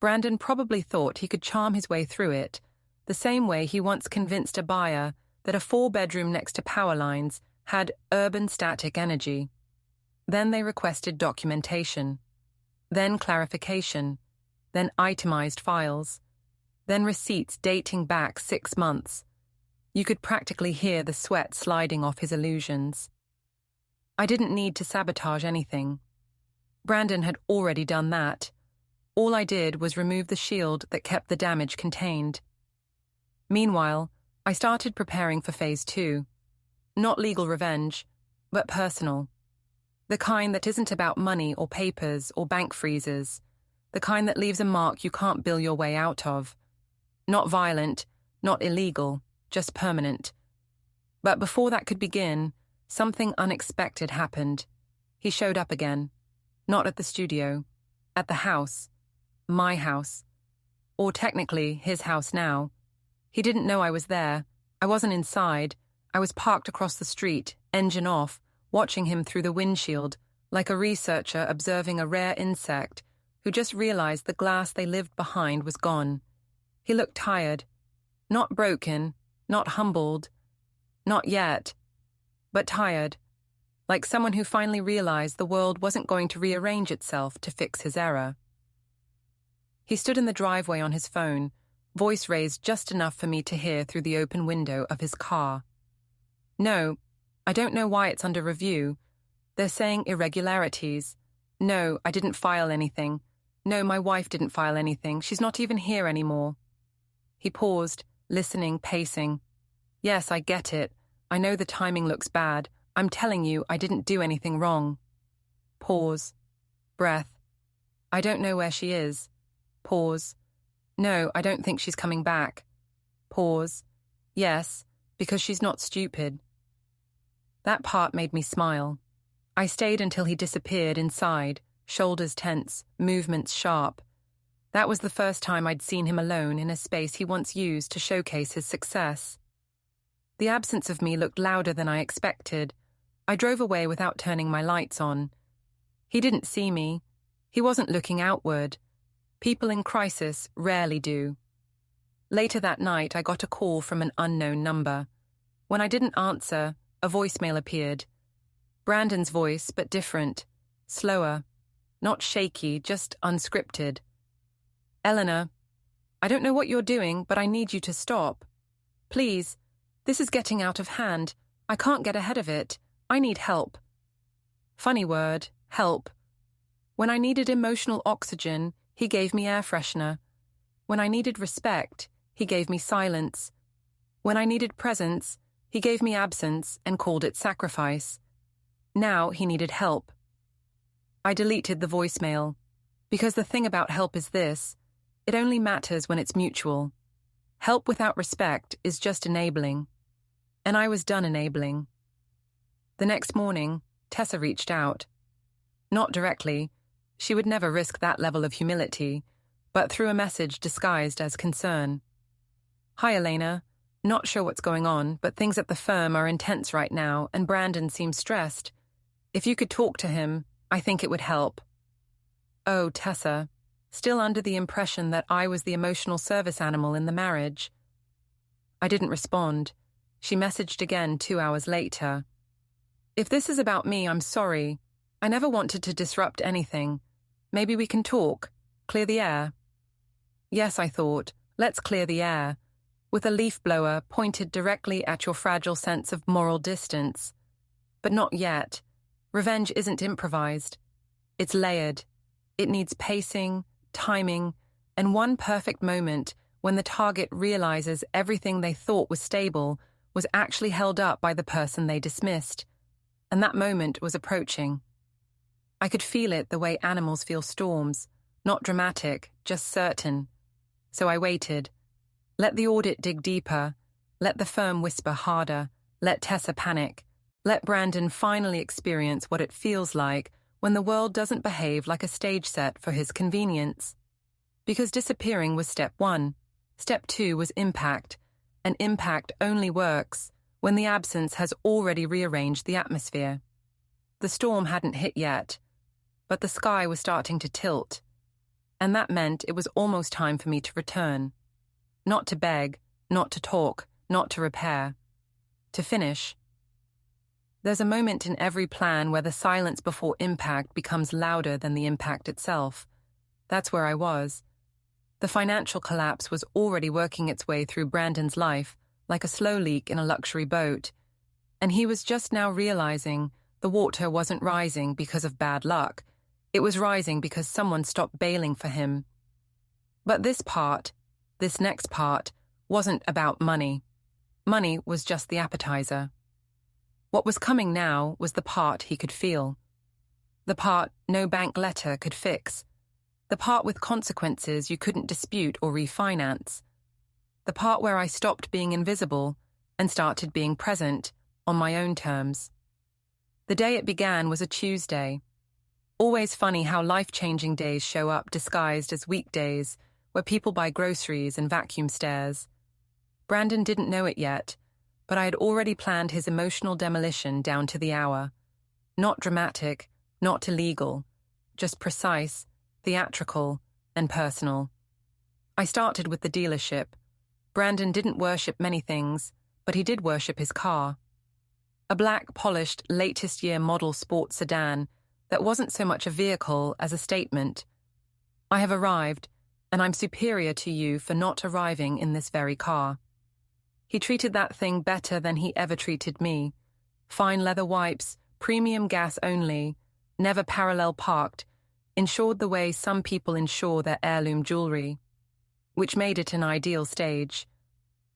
Brandon probably thought he could charm his way through it, the same way he once convinced a buyer that a 4-bedroom next to power lines had urban static energy. Then they requested documentation. Then clarification. Then itemized files. Then receipts dating back 6 months. You could practically hear the sweat sliding off his illusions. I didn't need to sabotage anything. Brandon had already done that. All I did was remove the shield that kept the damage contained. Meanwhile, I started preparing for phase 2. Not legal revenge, but personal. The kind that isn't about money or papers or bank freezes. The kind that leaves a mark you can't bill your way out of. Not violent, not illegal, just permanent. But before that could begin, something unexpected happened. He showed up again. Not at the studio. At the house. My house. Or technically, his house now. He didn't know I was there. I wasn't inside. I was parked across the street, engine off, watching him through the windshield, like a researcher observing a rare insect who just realized the glass they lived behind was gone. He looked tired. Not broken, not humbled. Not yet. But tired. Like someone who finally realized the world wasn't going to rearrange itself to fix his error. He stood in the driveway on his phone, voice raised just enough for me to hear through the open window of his car. No, I don't know why it's under review. They're saying irregularities. No, I didn't file anything. No, my wife didn't file anything. She's not even here anymore. He paused, listening, pacing. Yes, I get it. I know the timing looks bad. I'm telling you, I didn't do anything wrong. Pause. Breath. I don't know where she is. Pause. No, I don't think she's coming back. Pause. Yes, because she's not stupid. That part made me smile. I stayed until he disappeared inside, shoulders tense, movements sharp. That was the first time I'd seen him alone in a space he once used to showcase his success. The absence of me looked louder than I expected. I drove away without turning my lights on. He didn't see me. He wasn't looking outward. People in crisis rarely do. Later that night, I got a call from an unknown number. When I didn't answer, a voicemail appeared. Brandon's voice, but different. Slower. Not shaky, just unscripted. Elena, I don't know what you're doing, but I need you to stop. Please, this is getting out of hand. I can't get ahead of it. I need help. Funny word, help. When I needed emotional oxygen, he gave me air freshener. When I needed respect, he gave me silence. When I needed presence, he gave me absence and called it sacrifice. Now he needed help. I deleted the voicemail, because the thing about help is this: it only matters when it's mutual. Help without respect is just enabling. And I was done enabling. The next morning, Tessa reached out. Not directly. She would never risk that level of humility, but through a message disguised as concern. Hi, Elena. Not sure what's going on, but things at the firm are intense right now, and Brandon seems stressed. If you could talk to him, I think it would help. Oh, Tessa. still under the impression that I was the emotional service animal in the marriage. I didn't respond. She messaged again 2 hours later. If this is about me, I'm sorry. I never wanted to disrupt anything. Maybe we can talk, clear the air. Yes, I thought, let's clear the air, with a leaf blower pointed directly at your fragile sense of moral distance. But not yet. Revenge isn't improvised. It's layered. It needs pacing, timing, and one perfect moment when the target realizes everything they thought was stable was actually held up by the person they dismissed. And that moment was approaching. I could feel it the way animals feel storms, not dramatic, just certain. So I waited. Let the audit dig deeper. Let the firm whisper harder. Let Tessa panic. Let Brandon finally experience what it feels like when the world doesn't behave like a stage set for his convenience. Because disappearing was step 1. Step 2 was impact, and impact only works when the absence has already rearranged the atmosphere. The storm hadn't hit yet, but the sky was starting to tilt, and that meant it was almost time for me to return. Not to beg, not to talk, not to repair. To finish. There's a moment in every plan where the silence before impact becomes louder than the impact itself. That's where I was. The financial collapse was already working its way through Brandon's life, like a slow leak in a luxury boat, and he was just now realizing the water wasn't rising because of bad luck. It was rising because someone stopped bailing for him. But this next part, wasn't about money. Money was just the appetizer. What was coming now was the part he could feel. The part no bank letter could fix. The part with consequences you couldn't dispute or refinance. The part where I stopped being invisible and started being present on my own terms. The day it began was a Tuesday. Always funny how life-changing days show up disguised as weekdays where people buy groceries and vacuum stairs. Brandon didn't know it yet, but I had already planned his emotional demolition down to the hour. Not dramatic, not illegal, just precise, theatrical, and personal. I started with the dealership. Brandon didn't worship many things, but he did worship his car. A black, polished, latest-year model sports sedan that wasn't so much a vehicle as a statement. I have arrived, and I'm superior to you for not arriving in this very car. He treated that thing better than he ever treated me. Fine leather wipes, premium gas only, never parallel parked, insured the way some people insure their heirloom jewelry, which made it an ideal stage.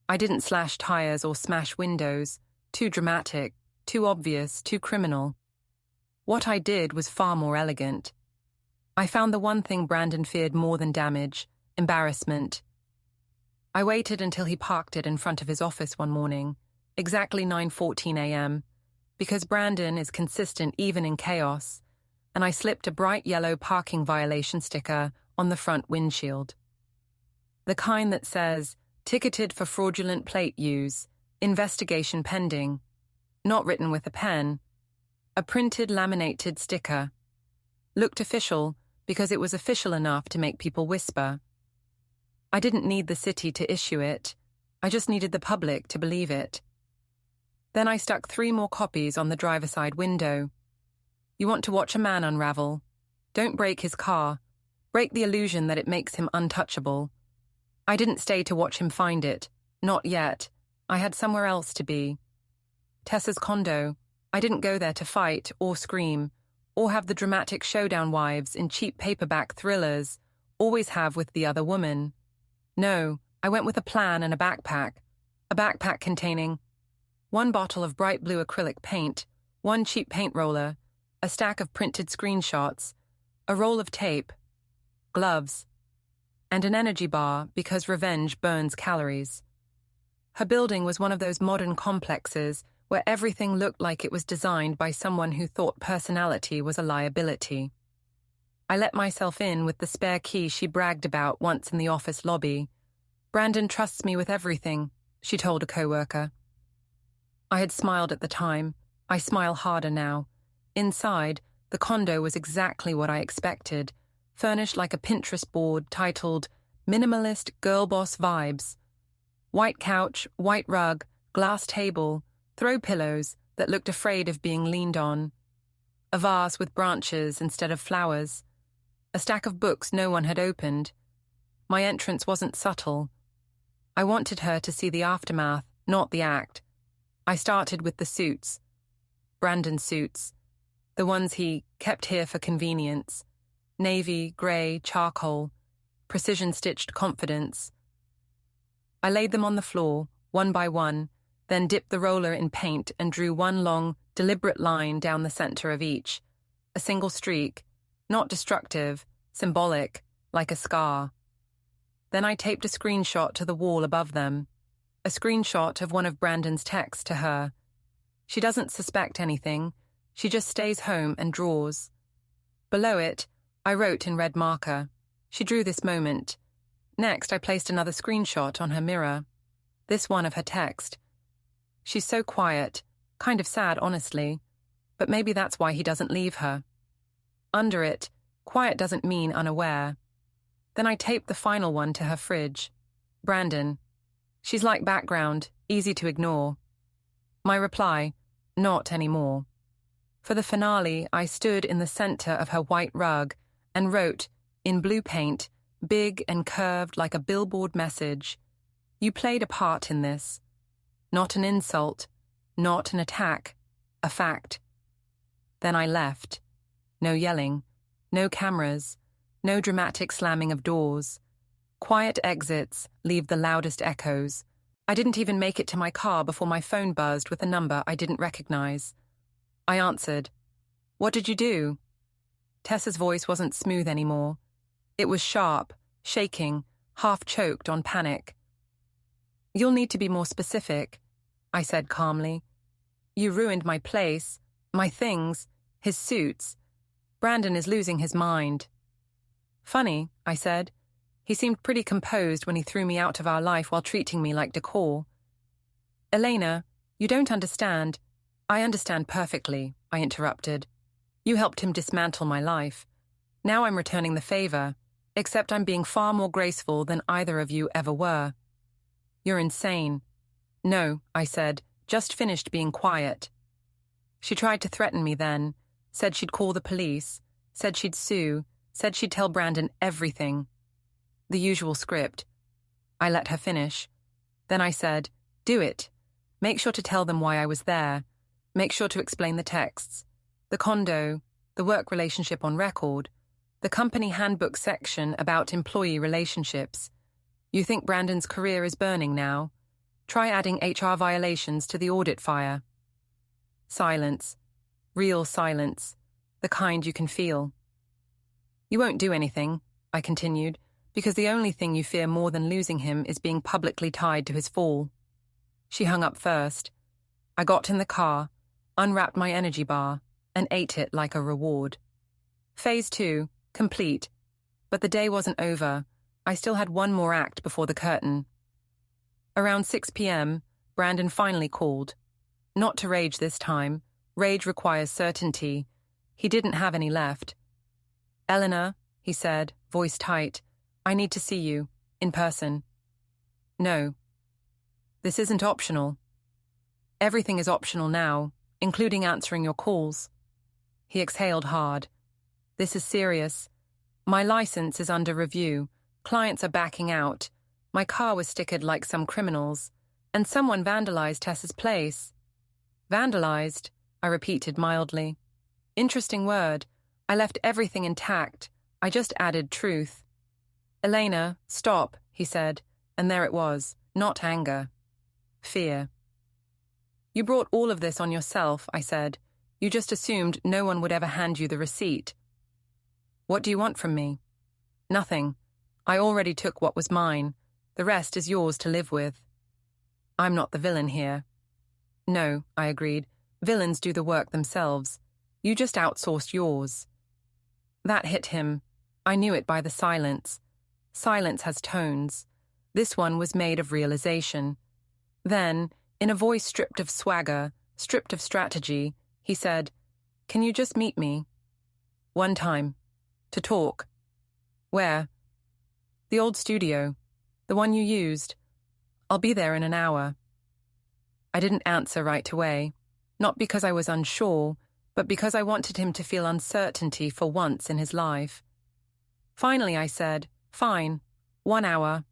I didn't slash tires or smash windows, too dramatic, too obvious, too criminal. What I did was far more elegant. I found the one thing Brandon feared more than damage, embarrassment. I waited until he parked it in front of his office one morning, exactly 9:14 a.m., because Brandon is consistent even in chaos, and I slipped a bright yellow parking violation sticker on the front windshield. The kind that says, "Ticketed for fraudulent plate use, investigation pending," not written with a pen, a printed laminated sticker. Looked official because it was official enough to make people whisper. I didn't need the city to issue it. I just needed the public to believe it. Then I stuck 3 more copies on the driver's side window. You want to watch a man unravel? Don't break his car. Break the illusion that it makes him untouchable. I didn't stay to watch him find it. Not yet. I had somewhere else to be. Tessa's condo. I didn't go there to fight or scream, or have the dramatic showdown wives in cheap paperback thrillers always have with the other woman. No, I went with a plan and a backpack containing 1 bottle of bright blue acrylic paint, 1 cheap paint roller, a stack of printed screenshots, a roll of tape, gloves, and an energy bar because revenge burns calories. Her building was one of those modern complexes where everything looked like it was designed by someone who thought personality was a liability. I let myself in with the spare key she bragged about once in the office lobby. "Brandon trusts me with everything," she told a coworker. I had smiled at the time. I smile harder now. Inside, the condo was exactly what I expected. furnished like a Pinterest board titled Minimalist Girl Boss Vibes. White couch, white rug, glass table, throw pillows that looked afraid of being leaned on. A vase with branches instead of flowers. A stack of books no one had opened. My entrance wasn't subtle. I wanted her to see the aftermath, not the act. I started with the suits. Brandon's suits. The ones he kept here for convenience. Navy, grey, charcoal. Precision-stitched confidence. I laid them on the floor, one by one, then dipped the roller in paint and drew one long, deliberate line down the center of each. A single streak, not destructive, symbolic, like a scar. Then I taped a screenshot to the wall above them. A screenshot of one of Brandon's texts to her. She doesn't suspect anything. She just stays home and draws. Below it, I wrote in red marker. She drew this moment. Next, I placed another screenshot on her mirror. This one of her text. She's so quiet, kind of sad, honestly, but maybe that's why he doesn't leave her. Under it, quiet doesn't mean unaware. Then I taped the final one to her fridge. Brandon. She's like background, easy to ignore. My reply, not anymore. For the finale, I stood in the center of her white rug and wrote, in blue paint, big and curved like a billboard message, "You played a part in this. Not an insult, not an attack, a fact." Then I left. No yelling, no cameras, no dramatic slamming of doors. Quiet exits leave the loudest echoes. I didn't even make it to my car before my phone buzzed with a number I didn't recognize. I answered. "What did you do?" Tessa's voice wasn't smooth anymore. It was sharp, shaking, half choked on panic. "You'll need to be more specific," I said calmly. "You ruined my place, my things, his suits. Brandon is losing his mind." "Funny," I said. "He seemed pretty composed when he threw me out of our life while treating me like decor." "Elena, you don't understand." "I understand perfectly," I interrupted. "You helped him dismantle my life. Now I'm returning the favor, except I'm being far more graceful than either of you ever were." "You're insane." "No," I said, just finished being quiet. She tried to threaten me then, said she'd call the police, said she'd sue, said she'd tell Brandon everything. The usual script. I let her finish. Then I said, "Do it. Make sure to tell them why I was there. Make sure to explain the texts. The condo, the work relationship on record, the company handbook section about employee relationships. You think Brandon's career is burning now? Try adding HR violations to the audit fire." Silence. Real silence. The kind you can feel. "You won't do anything," I continued, "because the only thing you fear more than losing him is being publicly tied to his fall." She hung up first. I got in the car, unwrapped my energy bar, and ate it like a reward. Phase 2, complete. But the day wasn't over. I still had one more act before the curtain. Around 6 p.m., Brandon finally called. Not to rage this time. Rage requires certainty. He didn't have any left. "Elena," he said, voice tight, "I need to see you, in person." "No." "This isn't optional." "Everything is optional now, including answering your calls." He exhaled hard. "This is serious. My license is under review. Clients are backing out. My car was stickered like some criminals. And someone vandalized Tessa's place." "Vandalized?" I repeated mildly. "Interesting word. I left everything intact. I just added truth." "Elena, stop," he said, and there it was, not anger. Fear. "You brought all of this on yourself," I said. "You just assumed no one would ever hand you the receipt." "What do you want from me?" "Nothing. I already took what was mine. The rest is yours to live with." "I'm not the villain here." "No," I agreed. "Villains do the work themselves. You just outsourced yours." That hit him. I knew it by the silence. Silence has tones. This one was made of realization. Then, in a voice stripped of swagger, stripped of strategy, he said, "Can you just meet me?" "One time. To talk." Where? The old studio. The one you used. I'll be there in an hour. I didn't answer right away, not because I was unsure, but because I wanted him to feel uncertainty for once in his life. Finally, I said, "Fine, 1 hour."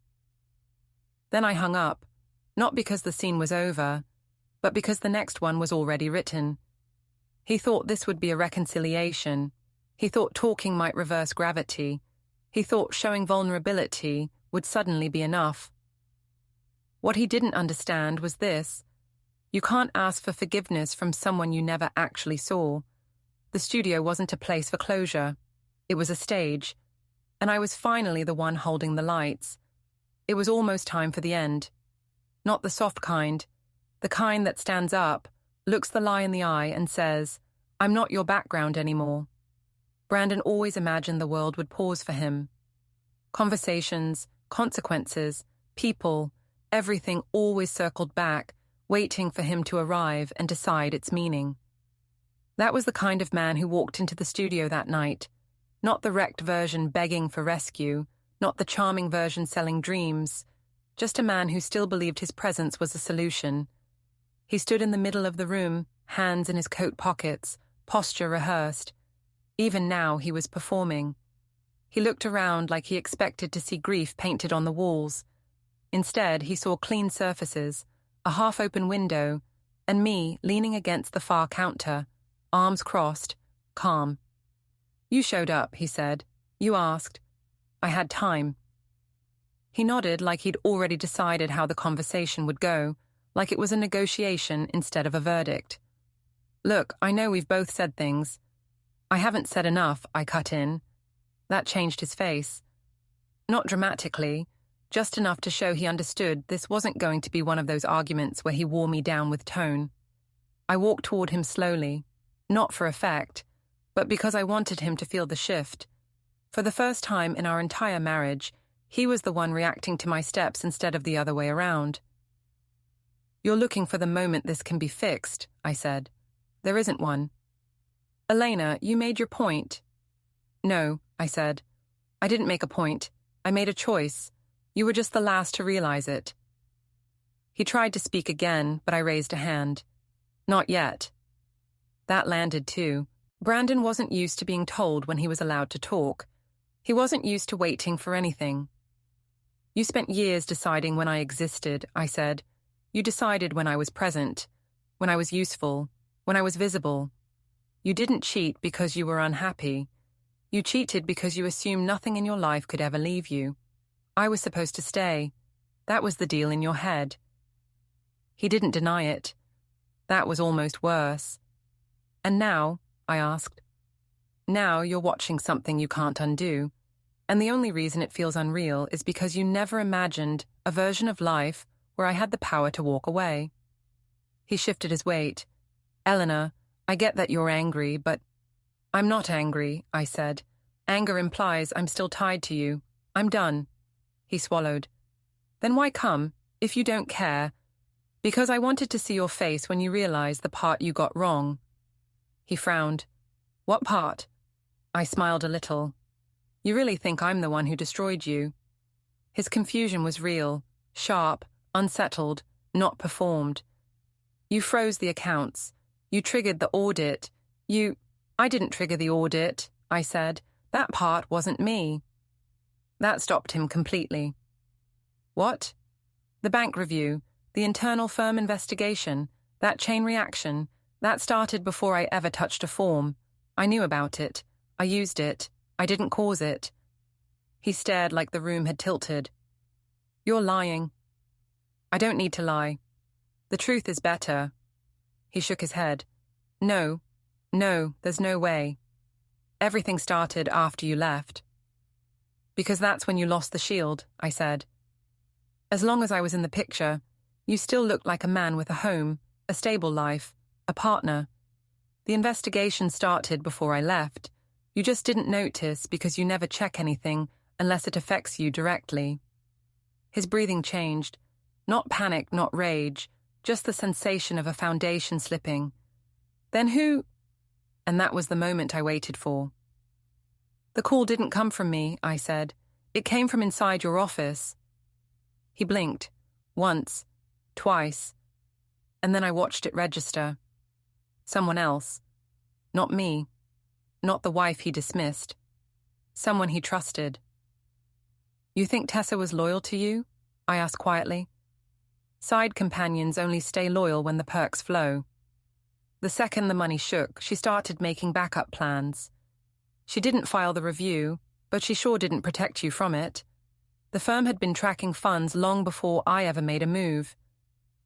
Then I hung up, not because the scene was over, but because the next one was already written. He thought this would be a reconciliation. He thought talking might reverse gravity. He thought showing vulnerability would suddenly be enough. What he didn't understand was this: you can't ask for forgiveness from someone you never actually saw. The studio wasn't a place for closure. It was a stage, and I was finally the one holding the lights. It was almost time for the end. Not the soft kind, the kind that stands up, looks the lie in the eye and says, "I'm not your background anymore." Brandon always imagined the world would pause for him. Conversations, consequences, people, everything always circled back, waiting for him to arrive and decide its meaning. That was the kind of man who walked into the studio that night, not the wrecked version begging for rescue, not the charming version selling dreams, just a man who still believed his presence was a solution. He stood in the middle of the room, hands in his coat pockets, posture rehearsed. Even now he was performing. He looked around like he expected to see grief painted on the walls. Instead, he saw clean surfaces, a half-open window, and me leaning against the far counter, arms crossed, calm. "You showed up," he said. "You asked. I had time." He nodded like he'd already decided how the conversation would go, like it was a negotiation instead of a verdict. "Look, I know we've both said things." "I haven't said enough," I cut in. That changed his face. Not dramatically, just enough to show he understood this wasn't going to be one of those arguments where he wore me down with tone. I walked toward him slowly, not for effect, but because I wanted him to feel the shift. For the first time in our entire marriage, he was the one reacting to my steps instead of the other way around. "You're looking for the moment this can be fixed," I said. "There isn't one." "Elena, you made your point." "No," I said. "I didn't make a point. I made a choice. You were just the last to realize it." He tried to speak again, but I raised a hand. "Not yet." That landed too. Brandon wasn't used to being told when he was allowed to talk. He wasn't used to waiting for anything. "You spent years deciding when I existed," I said. "You decided when I was present, when I was useful, when I was visible. You didn't cheat because you were unhappy. You cheated because you assumed nothing in your life could ever leave you. I was supposed to stay. That was the deal in your head." He didn't deny it. That was almost worse. "And now," I asked, "now you're watching something you can't undo. And the only reason it feels unreal is because you never imagined a version of life where I had the power to walk away." He shifted his weight. "Elena, I get that you're angry, but—" "I'm not angry," I said. "Anger implies I'm still tied to you. I'm done." He swallowed. "Then why come, if you don't care?" "Because I wanted to see your face when you realized the part you got wrong." He frowned. "What part?" I smiled a little. "You really think I'm the one who destroyed you?" His confusion was real, sharp, unsettled, not performed. "You froze the accounts. You triggered the audit. I didn't trigger the audit," I said. "That part wasn't me." That stopped him completely. "What?" "The bank review, the internal firm investigation, that chain reaction, that started before I ever touched a form. I knew about it. I used it. I didn't cause it." He stared like the room had tilted. "You're lying." "I don't need to lie. The truth is better." He shook his head. No, there's no way. Everything started after you left." "Because that's when you lost the shield," I said. "As long as I was in the picture, you still looked like a man with a home, a stable life, a partner. The investigation started before I left. You just didn't notice because you never check anything unless it affects you directly." His breathing changed. Not panic, not rage, just the sensation of a foundation slipping. "Then who—" And that was the moment I waited for. The call didn't come from me, I said. It came from inside your office. He blinked. Once. Twice. And then I watched it register. Someone else. Not me. Not the wife he dismissed. Someone he trusted. You think Tessa was loyal to you? I asked quietly. Side companions only stay loyal when the perks flow. The second the money shook, she started making backup plans. She didn't file the review, but she sure didn't protect you from it. The firm had been tracking funds long before I ever made a move.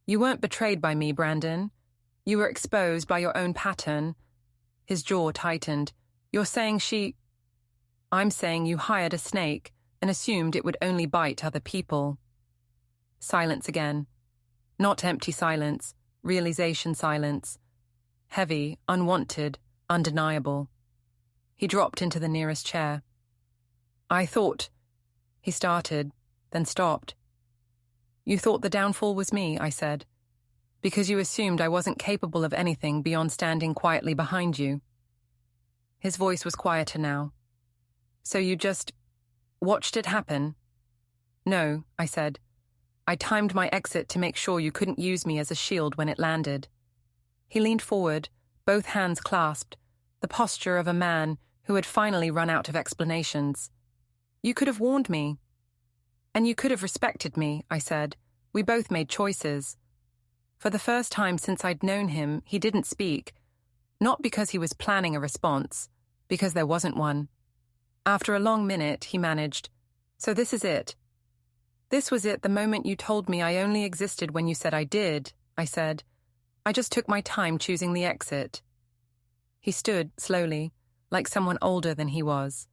You weren't betrayed by me, Brandon. You were exposed by your own pattern. His jaw tightened. You're saying I'm saying you hired a snake and assumed it would only bite other people. Silence again. Not empty silence, realization silence. Heavy, unwanted, undeniable. He dropped into the nearest chair. I thought, he started, then stopped. You thought the downfall was me, I said, because you assumed I wasn't capable of anything beyond standing quietly behind you. His voice was quieter now. So you just watched it happen? No, I said. I timed my exit to make sure you couldn't use me as a shield when it landed. He leaned forward, both hands clasped, the posture of a man who had finally run out of explanations. You could have warned me. And you could have respected me, I said. We both made choices. For the first time since I'd known him, he didn't speak. Not because he was planning a response, because there wasn't one. After a long minute, he managed. So this is it. This was it the moment you told me I only existed when you said I did, I said. I just took my time choosing the exit. He stood, slowly, like someone older than he was.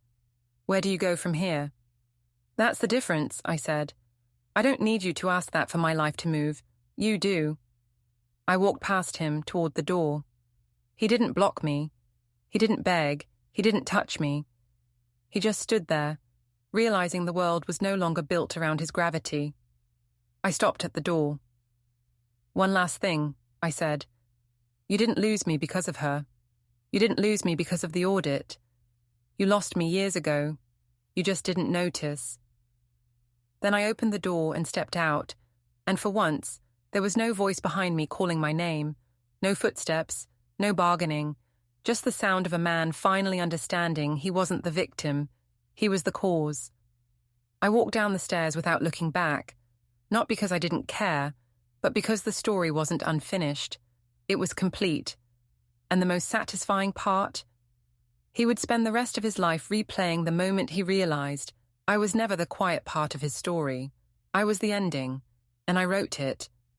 Where do you go from here? That's the difference, I said. I don't need you to ask that for my life to move. You do. I walked past him toward the door. He didn't block me. He didn't beg. He didn't touch me. He just stood there, realizing the world was no longer built around his gravity. I stopped at the door. One last thing, I said. You didn't lose me because of her. You didn't lose me because of the audit. You lost me years ago. You just didn't notice. Then I opened the door and stepped out, and for once, there was no voice behind me calling my name, no footsteps, no bargaining, just the sound of a man finally understanding he wasn't the victim, he was the cause. I walked down the stairs without looking back, not because I didn't care, but because the story wasn't unfinished. It was complete. And the most satisfying part? He would spend the rest of his life replaying the moment he realized I was never the quiet part of his story. I was the ending, and I wrote it,